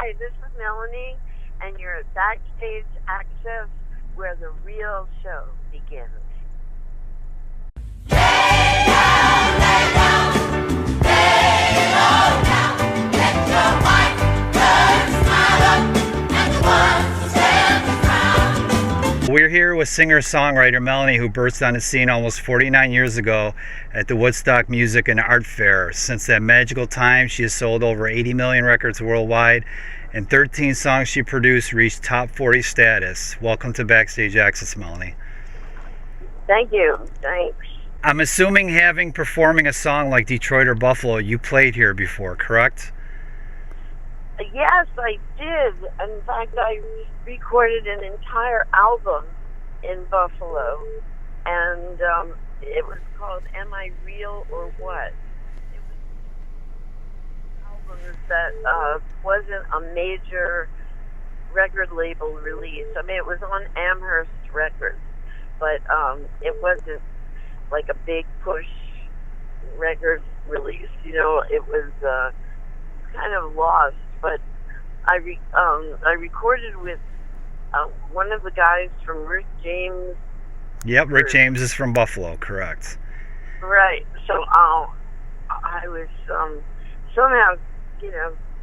Hi, this is Melanie, and you're at Backstage Access, where the real show begins. We're here with singer-songwriter Melanie, who burst on the scene almost 49 years ago at the Woodstock Music and Art Fair. Since that magical time, she has sold over 80 million records worldwide, and 13 songs she produced reached top 40 status. Welcome to Backstage Access, Melanie. Thank you. Thanks. I'm assuming, having performing a song like Detroit or Buffalo, you played here before, correct? Yes, I did. In fact, I recorded an entire album in Buffalo, and it was called Am I Real or What? It was an album that wasn't a major record label release. I mean, it was on Amherst Records, but it wasn't like a big push record release. You know, it was kind of lost. But I recorded with one of the guys from Rick James. Yep, Rick James is from Buffalo, correct. Right. So I was somehow,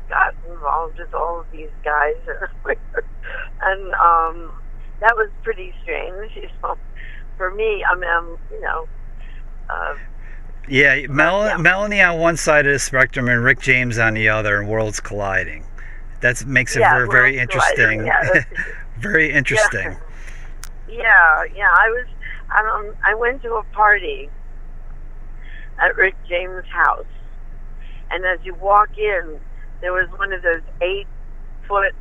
got involved with all of these guys, and that was pretty strange. For me, I mean, Yeah, Melanie on one side of the spectrum and Rick James on the other, and worlds colliding. That makes it very interesting. Yeah. Very interesting. Yeah. I went to a party at Rick James' house, and as you walk in, there was one of those 8-foot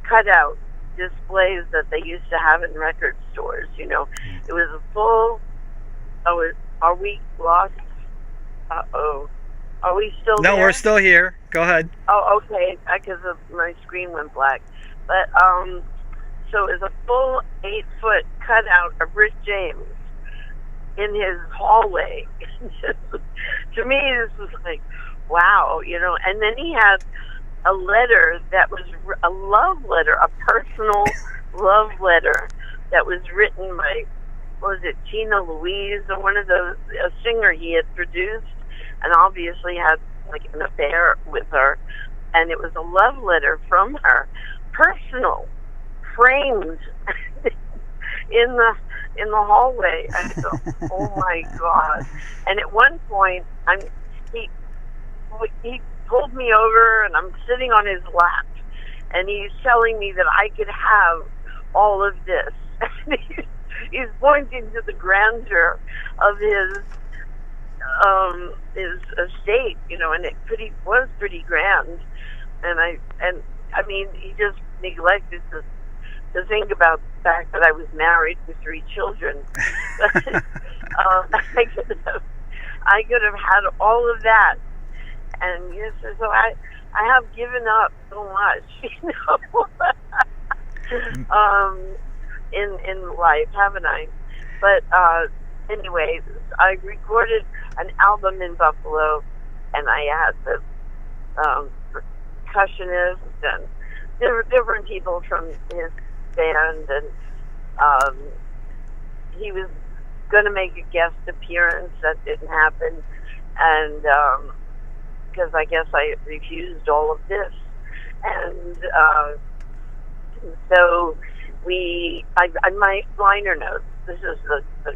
cutout displays that they used to have in record stores. You know, it was a full. Are we lost? Uh-oh. Are we still there? No, we're still here. Go ahead. Oh, okay. Because my screen went black. But, so it's a full 8-foot cutout of Rick James in his hallway. To me, this was like, wow, And then he had a letter that was a love letter, a personal love letter that was written by, what was it, Tina Louise, or one of those, a singer he had produced, and obviously had like an affair with her, and it was a love letter from her, personal, framed in the hallway. I thought, oh my God! And at one point, he pulled me over, and I'm sitting on his lap, and he's telling me that I could have all of this. He's pointing to the grandeur of his estate, and it was pretty grand. And I mean, he just neglected to think about the fact that I was married with 3 children. I could have had all of that, and yes, so I have given up so much, in life, haven't I? But anyway, I recorded an album in Buffalo, and I had the percussionist and different people from his band, and he was going to make a guest appearance. That didn't happen, and because I guess I refused all of this, and so my liner notes, this is the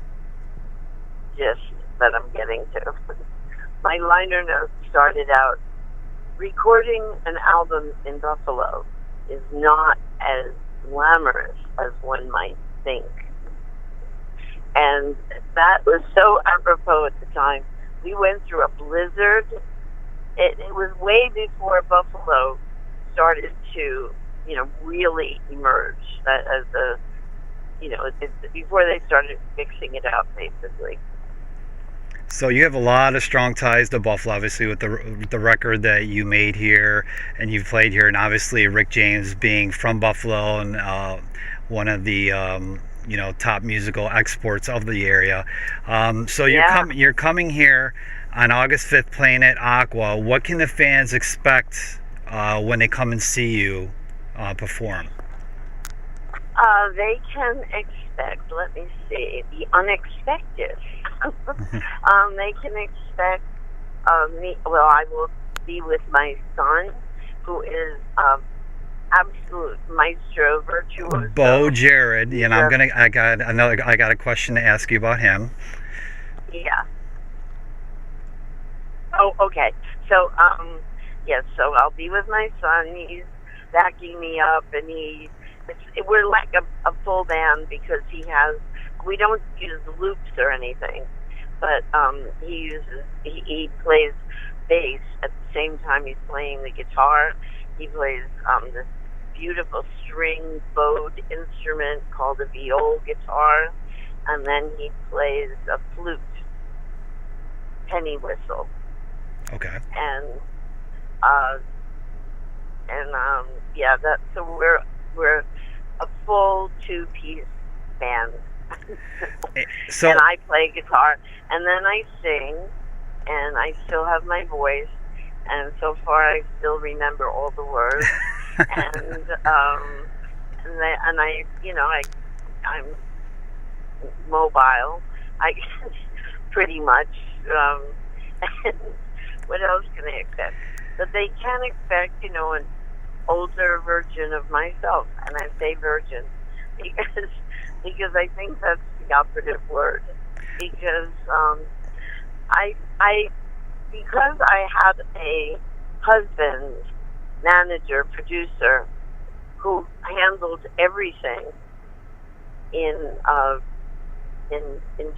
gist that I'm getting to. My liner notes started out, recording an album in Buffalo is not as glamorous as one might think. And that was so apropos at the time. We went through a blizzard. It was way before Buffalo started to really emerge as before they started mixing it out, basically. So you have a lot of strong ties to Buffalo, obviously, with the record that you made here, and you've played here, and obviously Rick James being from Buffalo and one of the top musical exports of the area. So you're coming here on August 5th, playing at Aqua. What can the fans expect when they come and see you perform? They can expect, let me see, the unexpected. They can expect me, well, I will be with my son, who is absolute maestro, virtuoso. Bo Jared, I got a question to ask you about him. Yeah. Oh, okay. So, yes, so I'll be with my son. He's backing me up, and we're like a full band because we don't use loops or anything, but he plays bass at the same time he's playing the guitar. He plays this beautiful string bowed instrument called a viol guitar, and then he plays a flute, penny whistle. Okay. And yeah, so we're a full two-piece band. So, and I play guitar, and then I sing, and I still have my voice, and so far I still remember all the words. and I'm mobile. I guess pretty much. And what else can they expect? But they can expect, an older version of myself, and I say virgin because I think that's the operative word. Because because I had a husband, manager, producer who handled everything in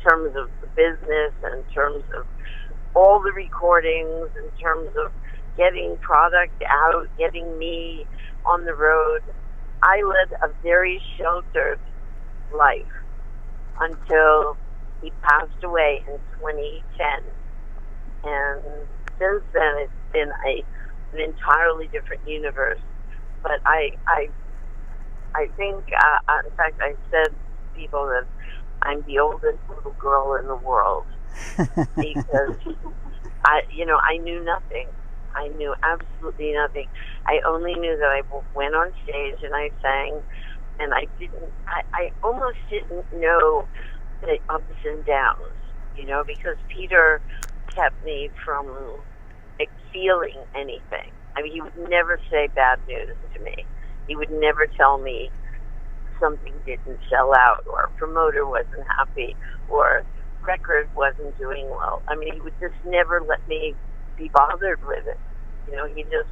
terms of the business, in terms of all the recordings, in terms of getting product out, getting me on the road. I led a very sheltered life until he passed away in 2010. And since then, it's been an entirely different universe. But I think, in fact, I said to people that I'm the oldest little girl in the world because I knew nothing. I knew absolutely nothing. I only knew that I went on stage and I sang, and I almost didn't know the ups and downs, because Peter kept me from feeling anything. I mean, he would never say bad news to me. He would never tell me something didn't sell out, or a promoter wasn't happy, or record wasn't doing well. I mean, he would just never let me be bothered with it. He just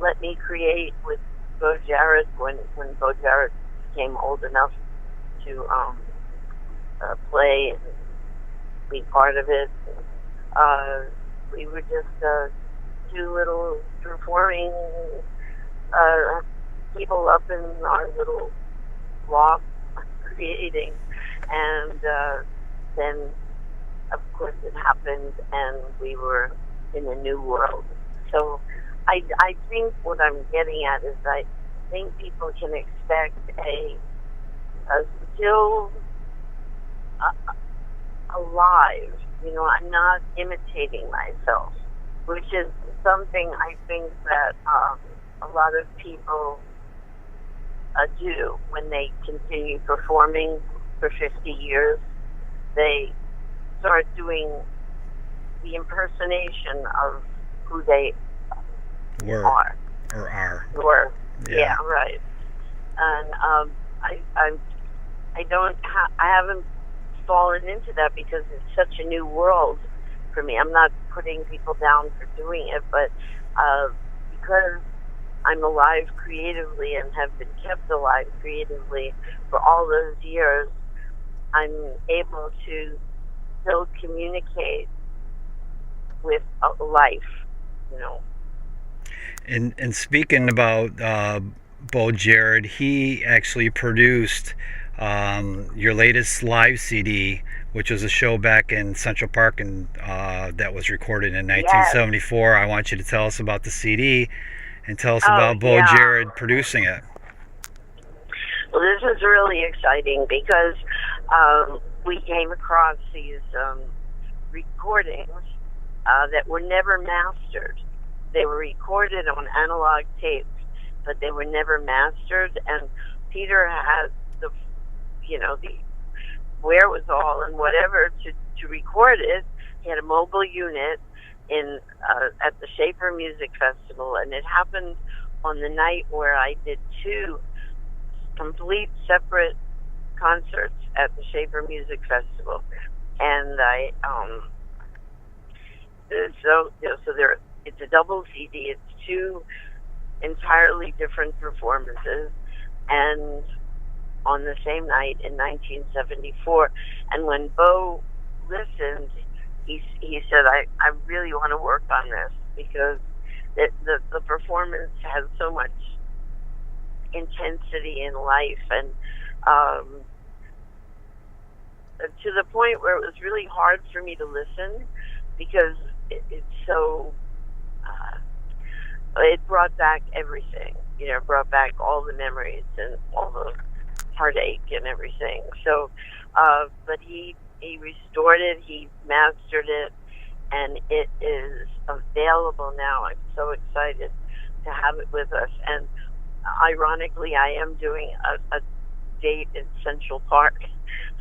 let me create with Bo Jared when Bo Jared became old enough to play and be part of it. We were just two little performing people up in our little loft creating, and then of course it happened, and we were in a new world. So I think what I'm getting at is I think people can expect a still alive. I'm not imitating myself, which is something I think that a lot of people do when they continue performing for 50 years. They start doing the impersonation of who they are. Or are. Were. Yeah, right. And I haven't fallen into that because it's such a new world for me. I'm not putting people down for doing it, but because I'm alive creatively and have been kept alive creatively for all those years, I'm able to still communicate with life, And speaking about Bo Jared, he actually produced your latest live CD, which was a show back in Central Park, and that was recorded in 1974. Yes. I want you to tell us about the CD and tell us about Bo Jared producing it. Well, this is really exciting because we came across these recordings that were never mastered. they were recorded on analog tapes, but they were never mastered. And Peter had the wherewithal and whatever to record it. He had a mobile unit in at the Schaefer Music Festival, and it happened on the night where I did 2 complete separate concerts at the Schaefer Music Festival. And I so there, it's a double CD. It's 2 entirely different performances, and on the same night in 1974. And when Bo listened, he said, I really want to work on this, because the performance has so much intensity in life, and to the point where it was really hard for me to listen, because it's so it brought back everything, brought back all the memories and all the heartache and everything. So but he restored it, he mastered it, and it is available now. I'm so excited to have it with us. And ironically, I am doing a date in Central Park.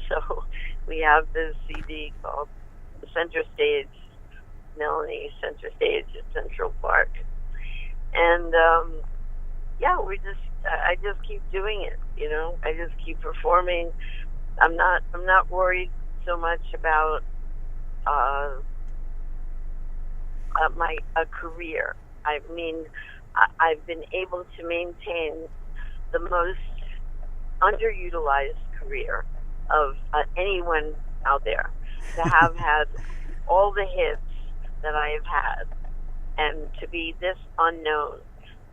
So we have this CD called Center Stage, Melanie Center Stage at Central Park. And I just keep doing it, I just keep performing. I'm not worried so much about my career. I mean, I've been able to maintain the most underutilized career of anyone out there, to have had all the hits that I have had, and to be this unknown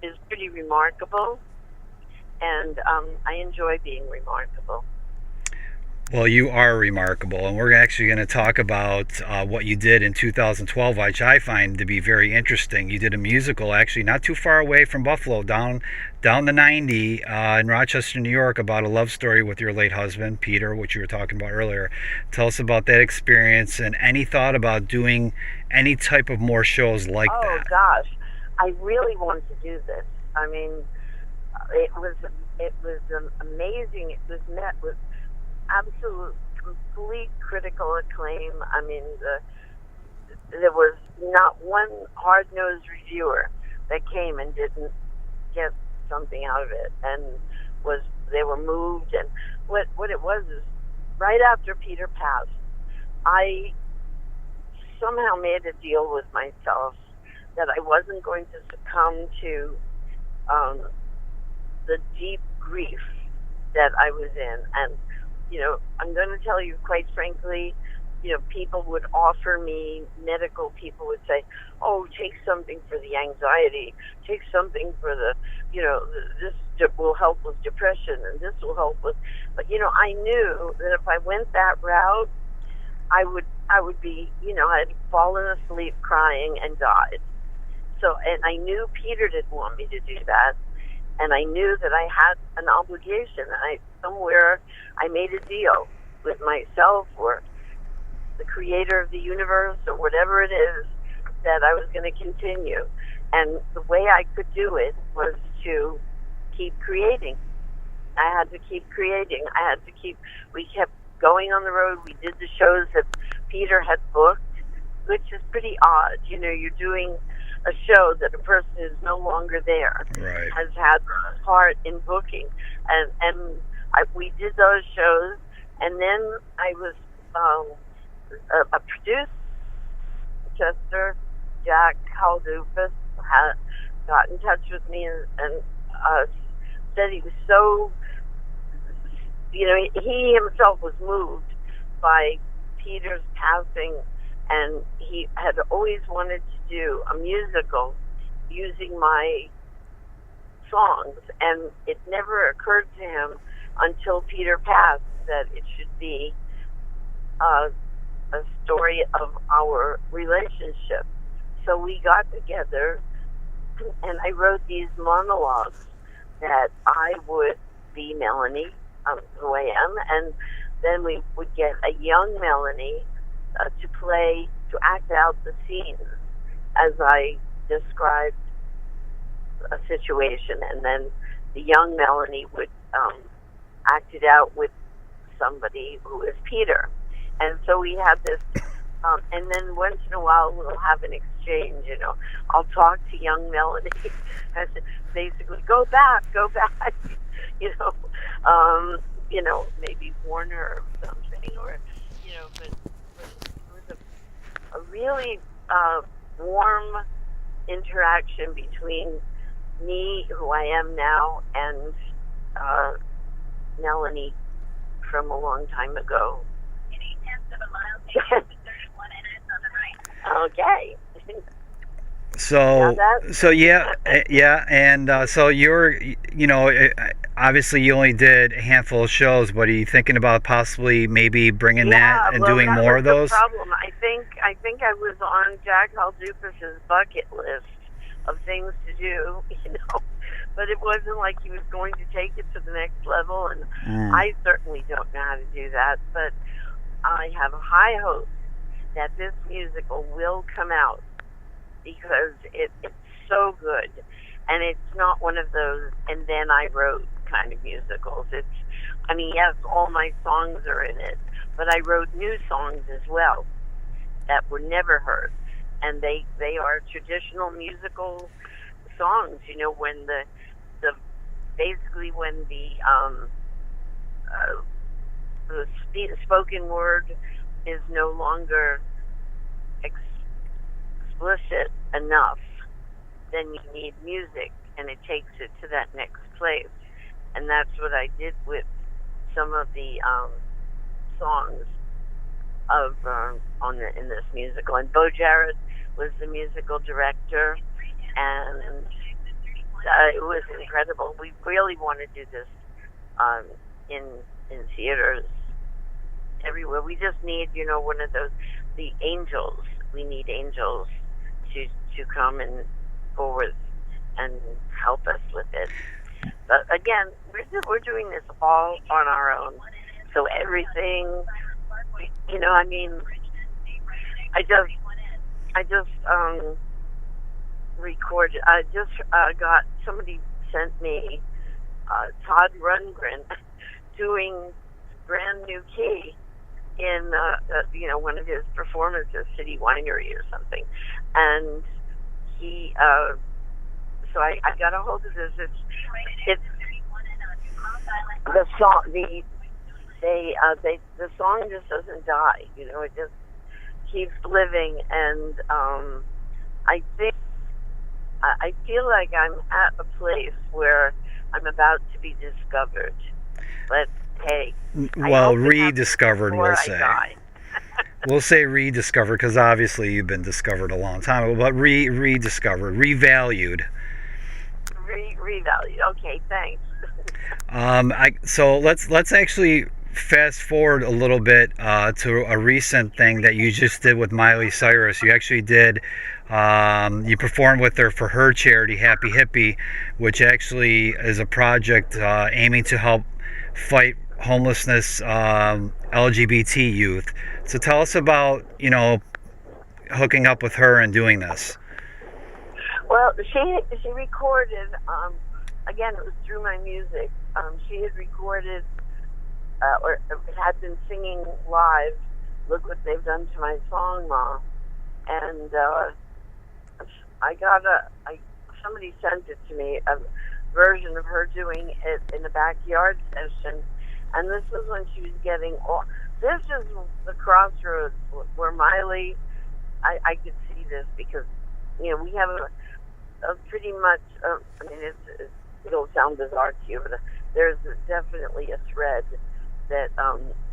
is pretty remarkable. And I enjoy being remarkable. Well, you are remarkable, and we're actually going to talk about what you did in 2012, which I find to be very interesting. You did a musical, actually not too far away from Buffalo, down the 90 in Rochester, New York, about a love story with your late husband, Peter, which you were talking about earlier. Tell us about that experience, and any thought about doing any type of more shows like that. Oh gosh, I really want to do this. I mean, it was amazing. It was met with absolute, complete critical acclaim. I mean, there was not one hard-nosed reviewer that came and didn't get something out of it, and they were moved. And what it was is, right after Peter passed, I somehow made a deal with myself that I wasn't going to succumb to the deep grief that I was in. And I'm going to tell you quite frankly, people would offer me, medical people would say, oh, take something for the anxiety, take something for the, this will help with depression, and this will help with, but I knew that if I went that route, I would be, I'd fallen asleep crying and died. So, and I knew Peter didn't want me to do that. And I knew that I had an obligation. Somewhere I made a deal with myself or the creator of the universe or whatever it is, that I was going to continue. And the way I could do it was to keep creating. I had to keep creating. We kept going on the road. We did the shows that Peter had booked, which is pretty odd. You're doing a show that a person who's no longer there has had part in booking, and we did those shows, and then I was a producer. Chester Jack Haldufus got in touch with me and said he was so, he himself was moved by Peter's passing, and he had always wanted to do a musical using my songs, and it never occurred to him until Peter passed that it should be a story of our relationship. So we got together, and I wrote these monologues that I would be Melanie, who I am, and then we would get a young Melanie to act out the scenes as I described a situation, and then the young Melanie would act it out with somebody who is Peter. And so we had this, and then once in a while we'll have an exchange, I'll talk to young Melanie and basically go back, maybe warn her of something, or, but it was a really warm interaction between me, who I am now, and Melanie from a long time ago. In 0.8 of a mile, take 31 minutes on the right. Okay. So you're, obviously you only did a handful of shows, but are you thinking about possibly maybe bringing that and doing more of those? Problem. I think I was on Jack Haldupas's bucket list of things to do, but it wasn't like he was going to take it to the next level, and I certainly don't know how to do that, but I have high hopes that this musical will come out, because it's so good, and it's not one of those and then I wrote kind of musicals. Yes, all my songs are in it, but I wrote new songs as well that were never heard, and they are traditional musical songs, when the basically when the spoken word is no longer explicit enough, then you need music, and it takes it to that next place. And that's what I did with some of the songs of in this musical. And Bo Jarrett was the musical director, and it was incredible. We really want to do this in theaters everywhere. We just need, one of those, the angels. We need angels to come and forward and help us with it. But again, we're doing this all on our own. So everything, I just recorded. I just got, somebody sent me Todd Rundgren doing Brand New Key in one of his performances, City Winery or something, and he so I got a hold of this. It's the song. The song just doesn't die. It just keeps living, and I feel like I'm at a place where I'm about to be discovered. But hey, well, rediscovered, we'll say. We'll say rediscovered, because obviously you've been discovered a long time ago, but rediscovered, revalued. Revalued. Okay, thanks. So let's actually fast forward a little bit to a recent thing that you just did with Miley Cyrus. You actually did. You performed with her for her charity, Happy Hippie, which actually is a project aiming to help fight homelessness, LGBT youth. So tell us about, hooking up with her and doing this. Well, she recorded, again, it was through my music. She had recorded, or had been singing live, Look What They've Done to My Song, Ma. And somebody sent it to me, a version of her doing it in the backyard session. And this was when she was getting all. This is the crossroads where Miley, I could see this, because, we have a pretty much, it'll sound bizarre to you, but there's definitely a thread that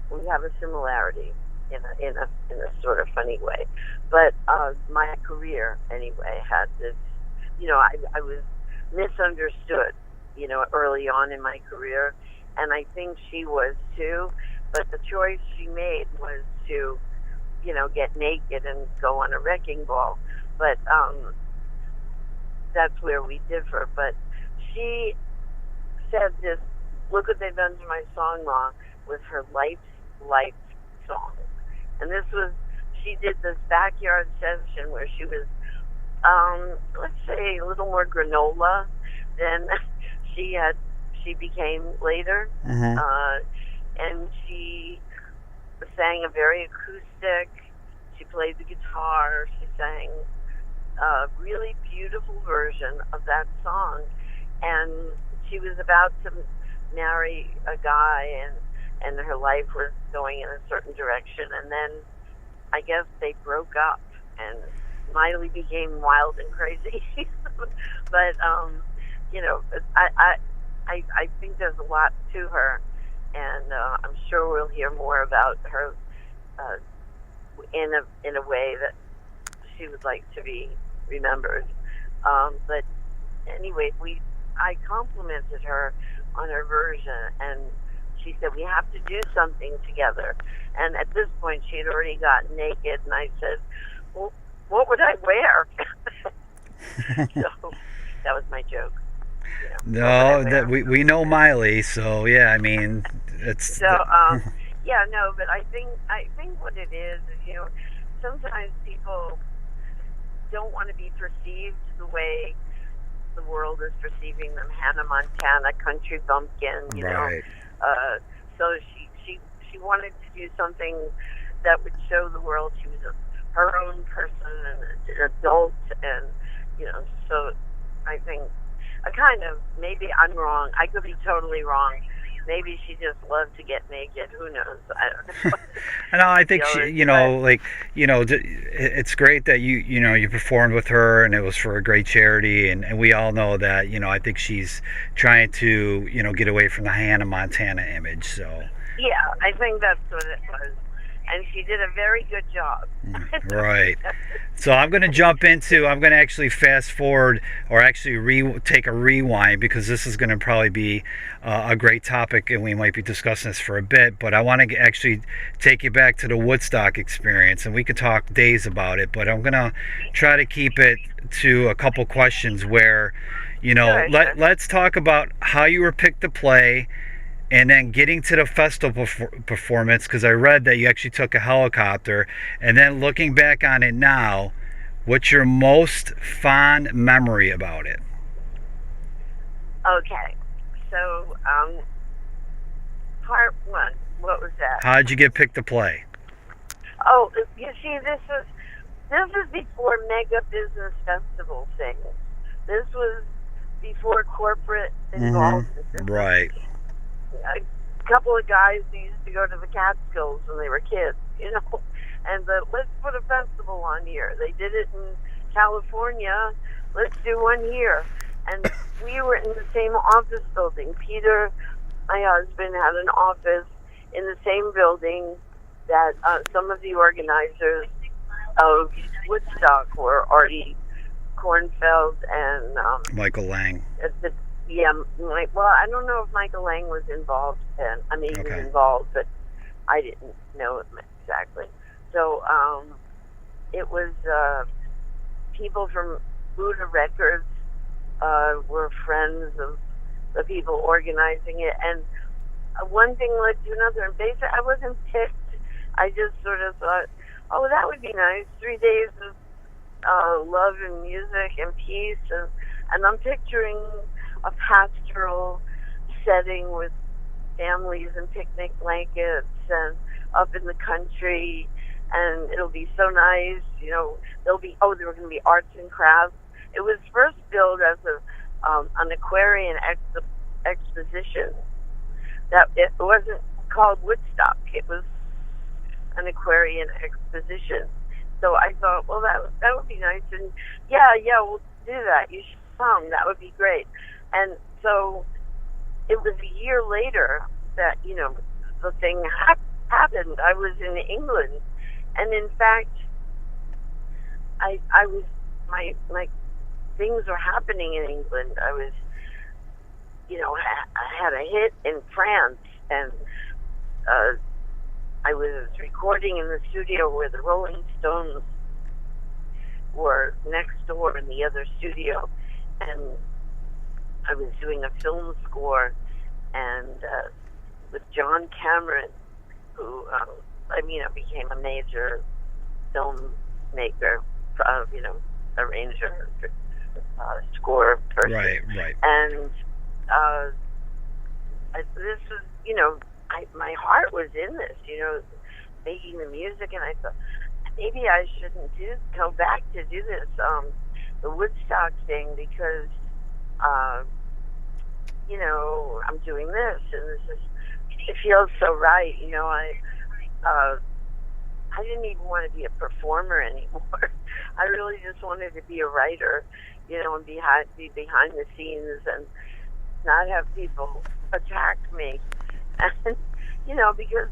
we have a similarity in a sort of funny way. But my career, anyway, had this, I was misunderstood, early on in my career, and I think she was too. But the choice she made was to, get naked and go on a wrecking ball. But that's where we differ. But she said this, Look What They've Done to My Song, Ma, was her life song. And this was, she did this backyard session where she was let's say a little more granola than she became later. Mm-hmm. And she sang a very acoustic. She played the guitar. She sang a really beautiful version of that song. And she was about to marry a guy, and her life was going in a certain direction. And then I guess they broke up, and Miley became wild and crazy. But you know, I think there's a lot to her, and I'm sure we'll hear more about her in a way that she would like to be remembered. But anyway, I complimented her on her version, and she said we have to do something together. And at this point, she had already gotten naked, and I said, "Well, what would I wear?" So that was my joke. No, that we know Miley, so yeah, I mean, it's so. Yeah, no, but I think what it is, sometimes people don't want to be perceived the way the world is perceiving them. Hannah Montana, country bumpkin, you right. know. So she wanted to do something that would show the world she was her own person and an adult, and so I think maybe I'm wrong. I could be totally wrong. Maybe she just loved to get naked. Who knows? I don't know. No, I think it's great that you performed with her, and it was for a great charity, and we all know that. I think she's trying to get away from the Hannah Montana image. So yeah, I think that's what it was. And she did a very good job. Right. So I'm going to actually fast forward, or actually take a rewind, because this is going to probably be a great topic, and we might be discussing this for a bit, but I want to actually take you back to the Woodstock experience, and we could talk days about it, but I'm going to try to keep it to a couple questions where, Sure. Let's talk about how you were picked to play, and then getting to the festival performance, because I read that you actually took a helicopter, and then looking back on it now, what's your most fond memory about it? Okay, so part one, what was that? How did you get picked to play? Oh, you see, this was before mega business festival things. This was before corporate involvement. Right. A couple of guys who used to go to the Catskills when they were kids, and let's put a festival on here. They did it in California. Let's do one here. And we were in the same office building. Peter, my husband, had an office in the same building that some of the organizers of Woodstock were Artie Kornfeld and Michael Lang. Yeah, well, I don't know if Michael Lang was involved then. I mean, he was involved, but I didn't know it exactly. So it was people from Buddha Records were friends of the people organizing it, and one thing led to another. And basically, I wasn't picked. I just sort of thought, oh, that would be nice. 3 days of love and music and peace, and I'm picturing a pastoral setting with families and picnic blankets and up in the country, and it'll be so nice. There were going to be arts and crafts. It was first billed as an Aquarian exposition. That it wasn't called Woodstock. It was an Aquarian exposition. So I thought, well, that would be nice, and yeah, we'll do that. You should come. That would be great. And so it was a year later that, the thing happened. I was in England, and in fact, I was, my things were happening in England. I was, I had a hit in France, and I was recording in the studio where the Rolling Stones were next door in the other studio, and I was doing a film score, and with John Cameron, who became a major film maker, arranger, score person. Right. And this was, my heart was in this, making the music, and I thought maybe I shouldn't go back to do this, the Woodstock thing, because I'm doing this, and it feels so right. I didn't even want to be a performer anymore. I really just wanted to be a writer, and be behind the scenes and not have people attack me. And, because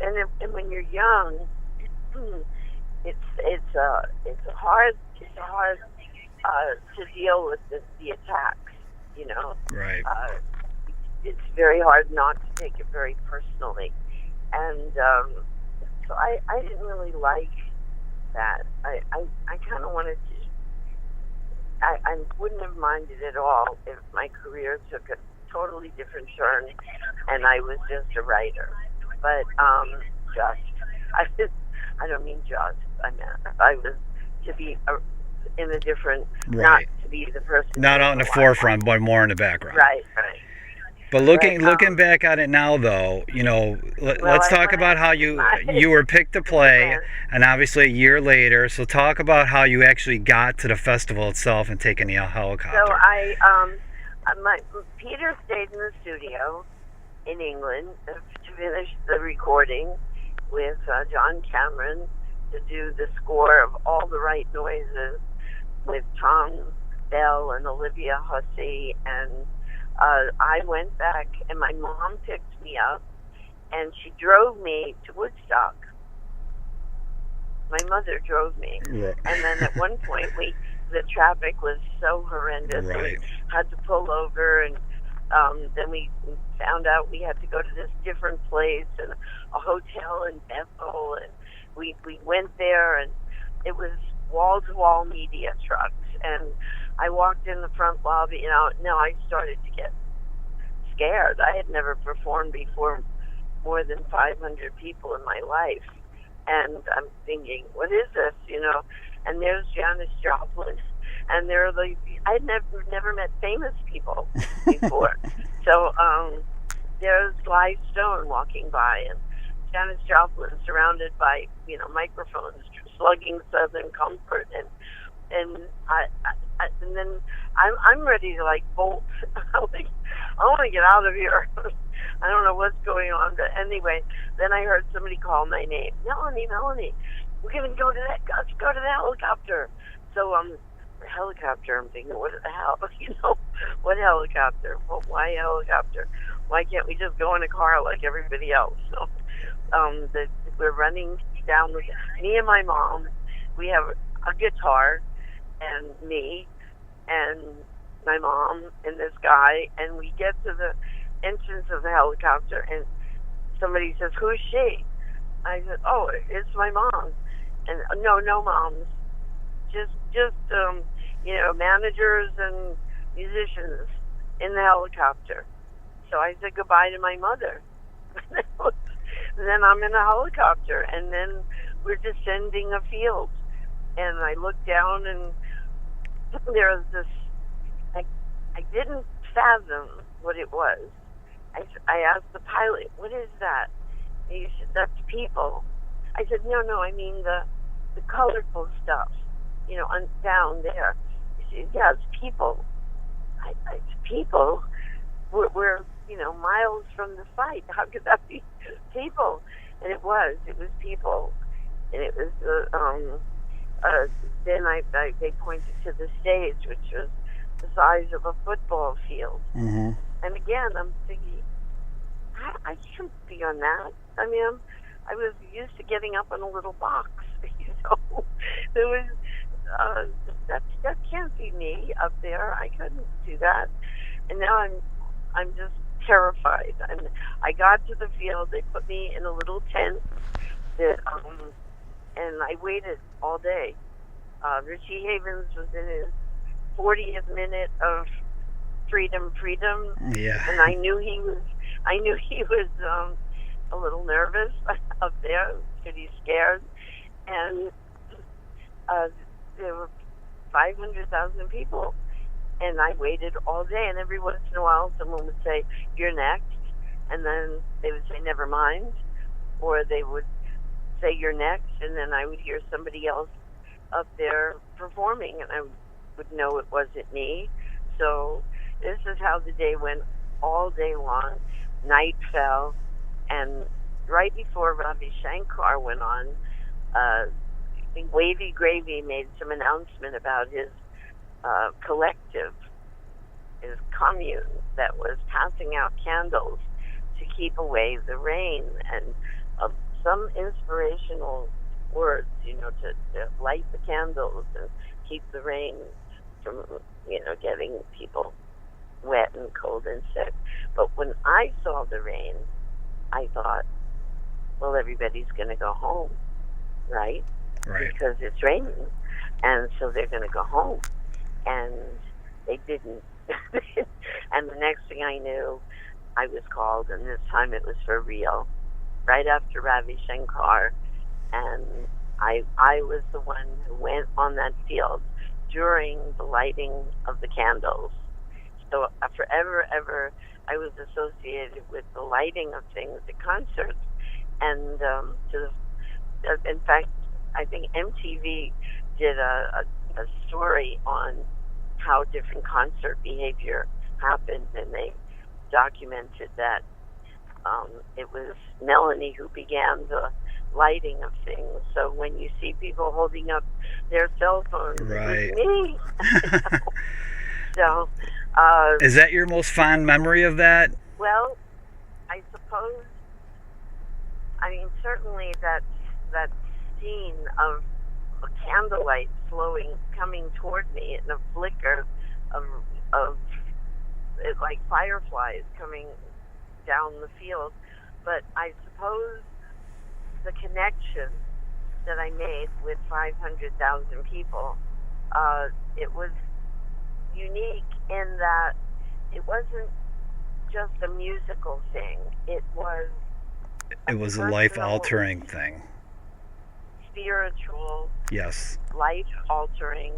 and when you're young, it's hard to deal with the attacks, Right. It's very hard not to take it very personally. And so I didn't really like that. I kind of wanted to, I wouldn't have minded at all if my career took a totally different turn and I was just a writer. But I don't mean just, I meant I was to be in a different, not to be the person. Not out in the forefront, but more in the background. Right. But looking back at it now, though, let's talk about how you were picked to play, and obviously a year later. So talk about how you actually got to the festival itself and taking the helicopter. So Peter stayed in the studio in England to finish the recording with John Cameron to do the score of All the Right Noises with Tom Bell and Olivia Hussey, and I went back, and my mom picked me up, and she drove me to Woodstock. My mother drove me. Yeah. And then at one point, the traffic was so horrendous. Right. We had to pull over, and then we found out we had to go to this different place and a hotel in Bethel, and we went there, and it was wall-to-wall media trucks, and I walked in the front lobby, and now I started to get scared. I had never performed before more than 500 people in my life, and I'm thinking, what is this, And there's Janis Joplin, and I'd never met famous people before. So there's Sly Stone walking by, and Janis Joplin surrounded by microphones, slugging Southern Comfort, and then I'm ready to bolt. I want to get out of here. I don't know what's going on, but anyway, then I heard somebody call my name, Melanie, we're gonna go to let's go to the helicopter. So the helicopter, I'm thinking, what the hell? What helicopter? Well, why helicopter? Why can't we just go in a car like everybody else? So we're running down with me and my mom. We have a guitar, and me and my mom and this guy, and we get to the entrance of the helicopter, and somebody says, "Who's she?" I said, "Oh, it's my mom." And no moms, just managers and musicians in the helicopter. So I said goodbye to my mother. And then I'm in a helicopter, and then we're descending a field, and I look down, and there was this. I didn't fathom what it was. I asked the pilot, "What is that?" And he said, "That's people." I said, No, I mean the colorful stuff, down there. He said, "Yeah, it's people." It's people. We're miles from the site. How could that be people? And it was people. And it was then they pointed to the stage, which was the size of a football field. Mm-hmm. And again, I'm thinking, I can't be on that. I mean, I was used to getting up in a little box. There was that can't be me up there. I couldn't do that. And now I'm just terrified. And I got to the field. They put me in a little tent that and I waited all day. Richie Havens was in his 40th minute of freedom. Yeah. And I knew he was a little nervous up there, pretty scared. And there were 500,000 people. And I waited all day, and every once in a while someone would say, "You're next," and then they would say, "Never mind," or they would say, "You're next," and then I would hear somebody else up there performing, and I would know it wasn't me. So this is how the day went all day long. Night fell, and right before Ravi Shankar went on, Wavy Gravy made some announcement about his collective, his commune that was passing out candles to keep away the rain, and some inspirational words, to light the candles and keep the rain from, getting people wet and cold and sick. But when I saw the rain, I thought, well, everybody's going to go home, right? Right. Because it's raining, and so they're going to go home. And they didn't. And the next thing I knew, I was called, and this time it was for real, right after Ravi Shankar. And I was the one who went on that field during the lighting of the candles. So forever, ever, I was associated with the lighting of things at concerts. And in fact, I think MTV did a story on how different concert behavior happened, and they documented that it was Melanie who began the lighting of things. So when you see people holding up their cell phones, right. It was me. So, is that your most fond memory of that? Well, I suppose. I mean, certainly that scene of candlelight coming toward me in a flicker of it, like fireflies coming down the field. But I suppose the connection that I made with 500,000 people, it was unique in that it wasn't just a musical thing. It was a life-altering thing. Spiritual, yes, life-altering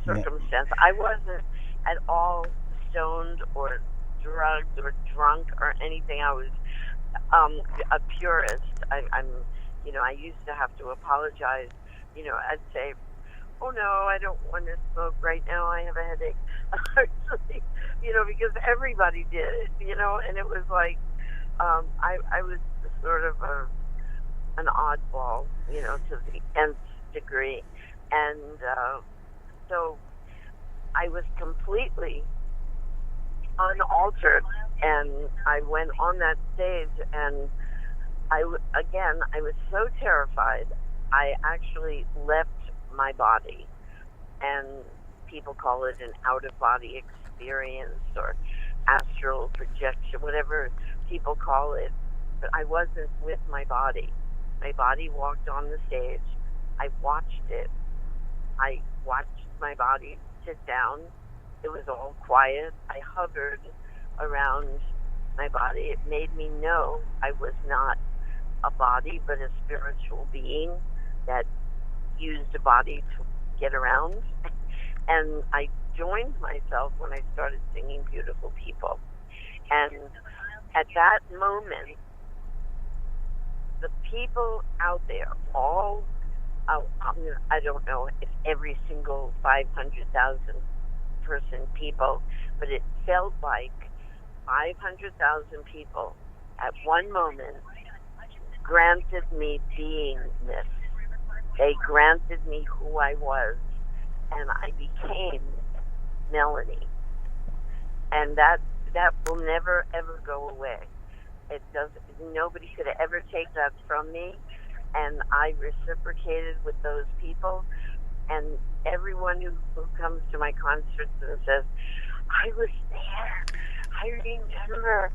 circumstance. I wasn't at all stoned or drugged or drunk or anything. I was a purist. I used to have to apologize. I'd say, "Oh no, I don't want to smoke right now. I have a headache." Actually, because everybody did it. And it was like I was sort of an oddball, to the nth degree. And so I was completely unaltered, and I went on that stage, and I was so terrified, I actually left my body. And people call it an out-of-body experience or astral projection, whatever people call it. But I wasn't with my body. My body walked on the stage. I watched it. I watched my body sit down. It was all quiet. I hovered around my body. It made me know I was not a body, but a spiritual being that used a body to get around. And I joined myself when I started singing Beautiful People. And at that moment, the people out there, I don't know if every single 500,000 person people, but it felt like 500,000 people at one moment granted me beingness. They granted me who I was, and I became Melanie. And that will never ever go away. It does. Nobody could ever take that from me, and I reciprocated with those people. And everyone who comes to my concerts and says, "I was there. I remember.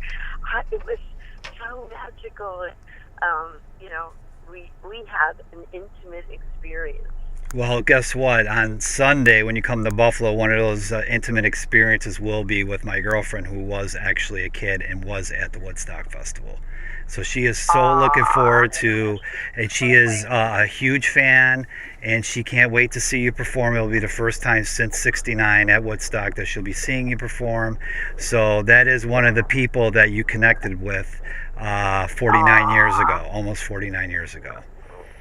It was so magical." We had an intimate experience. Well, guess what? On Sunday, when you come to Buffalo, one of those intimate experiences will be with my girlfriend, who was actually a kid and was at the Woodstock Festival. So she is so looking forward to, and she is a huge fan, and she can't wait to see you perform. It'll be the first time since '69 at Woodstock that she'll be seeing you perform. So that is one of the people that you connected with 49 years ago, almost 49 years ago.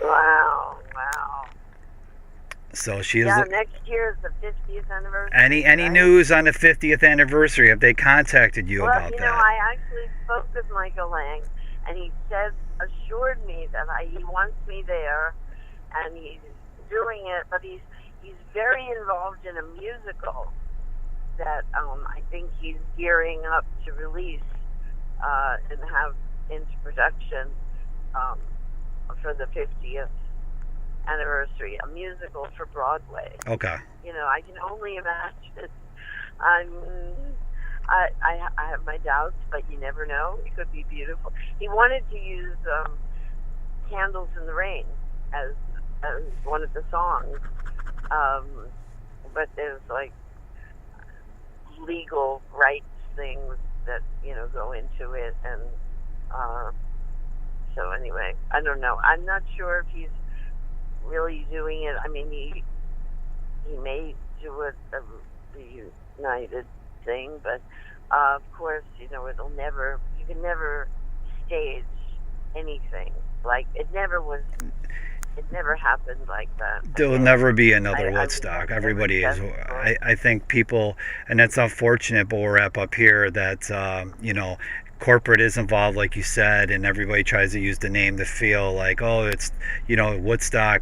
Wow, wow. So she is. Yeah, next year is the 50th anniversary. Any right? news on the 50th anniversary? Have they contacted you about Well, that? I actually spoke with Michael Lang, and he assured me that he wants me there, and he's doing it, but he's very involved in a musical that I think he's gearing up to release and have into production for the 50th anniversary, a musical for Broadway. Okay. I can only imagine. I have my doubts, but you never know. It could be beautiful. He wanted to use "Candles in the Rain" as one of the songs, but there's like legal rights things that go into it, and so anyway, I don't know. I'm not sure if he's really doing it. I mean, he may do it the United thing, but of course, it'll never. You can never stage anything like it. It never happened like that. There will never be another Woodstock. Everybody is. I think people, and that's unfortunate, but we'll wrap up here. That corporate is involved, like you said, and everybody tries to use the name to feel like, oh, it's Woodstock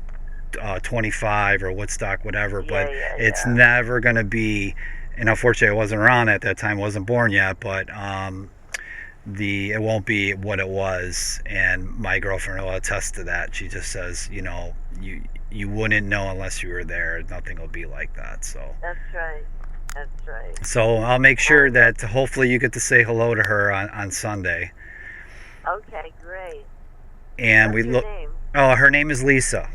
25 or Woodstock whatever, but it's never going to be. And unfortunately, I wasn't around at that time, wasn't born yet, but it won't be what it was. And my girlfriend will attest to that. She just says, you wouldn't know unless you were there. Nothing will be like that. So that's right. That's right. So I'll make sure that hopefully you get to say hello to her on Sunday. Okay, great. And What's your name? Oh, her name is Lisa.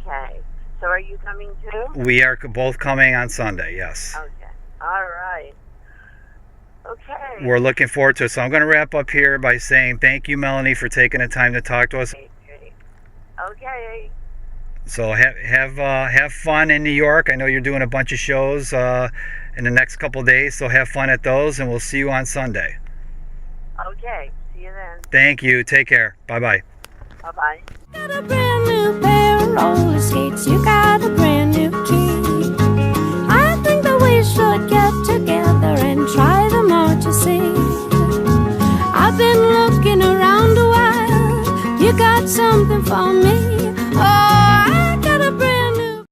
Okay. So are you coming too? We are both coming on Sunday, yes. Okay. All right. Okay. We're looking forward to it. So I'm going to wrap up here by saying thank you, Melanie, for taking the time to talk to us. Okay. So have fun in New York. I know you're doing a bunch of shows in the next couple of days, so have fun at those, and we'll see you on Sunday. Okay. See you then. Thank you. Take care. Bye-bye. Bye-bye. Got a brand new pair of roller skates. You got a brand new key.